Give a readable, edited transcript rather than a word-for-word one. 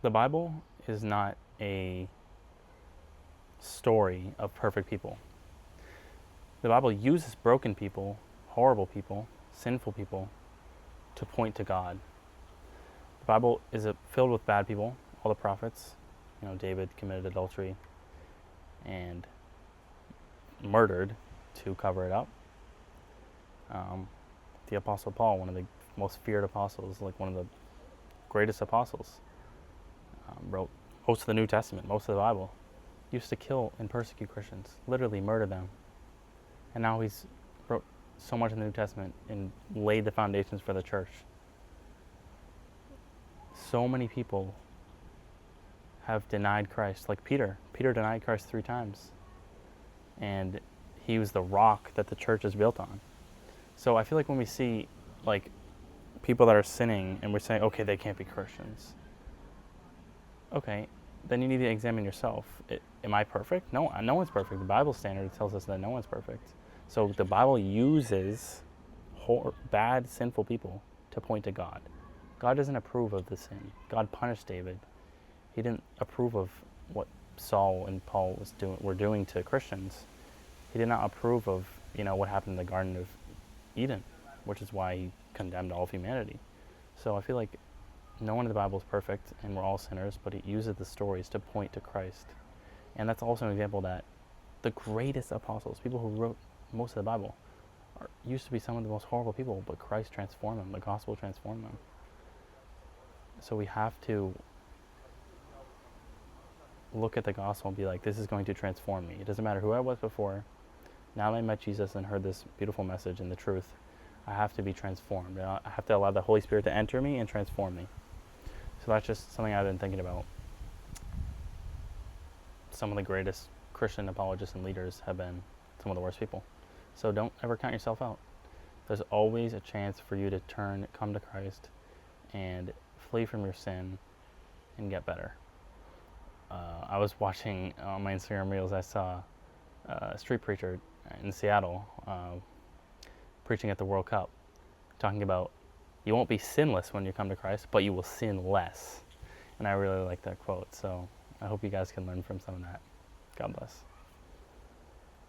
The Bible is not a story of perfect people. The Bible uses broken people, horrible people, sinful people to point to God. The Bible is filled with bad people, all the prophets. David committed adultery and murdered to cover it up. The Apostle Paul, one of the most feared apostles, like one of the greatest apostles, wrote most of the New Testament, most of the Bible, used to kill and persecute Christians, literally murder them. And now he's wrote so much in the New Testament and laid the foundations for the church. So many people have denied Christ, like Peter. Peter denied Christ 3 times. And he was the rock that the church is built on. So I feel like when we see like people that are sinning and we're saying, okay, they can't be Christians. Okay, then you need to examine yourself. Am I perfect? No, no one's perfect. The Bible standard tells us that no one's perfect. So the Bible uses bad, sinful people to point to God. God doesn't approve of the sin. God punished David. He didn't approve of what Saul and Paul were doing to Christians. He did not approve of what happened in the Garden of Eden, which is why he condemned all of humanity. So I feel like no one in the Bible is perfect, and we're all sinners, but it uses the stories to point to Christ. And that's also an example that the greatest apostles, people who wrote most of the Bible, used to be some of the most horrible people, but Christ transformed them. The gospel transformed them. So we have to look at the gospel and be like, this is going to transform me. It doesn't matter who I was before. Now that I met Jesus and heard this beautiful message and the truth, I have to be transformed. I have to allow the Holy Spirit to enter me and transform me. So that's just something I've been thinking about. Some of the greatest Christian apologists and leaders have been some of the worst people. So don't ever count yourself out. There's always a chance for you to come to Christ, and flee from your sin and get better. I was watching on my Instagram Reels, I saw a street preacher in Seattle preaching at the World Cup, talking about you won't be sinless when you come to Christ, but you will sin less. And I really like that quote, so I hope you guys can learn from some of that. God bless.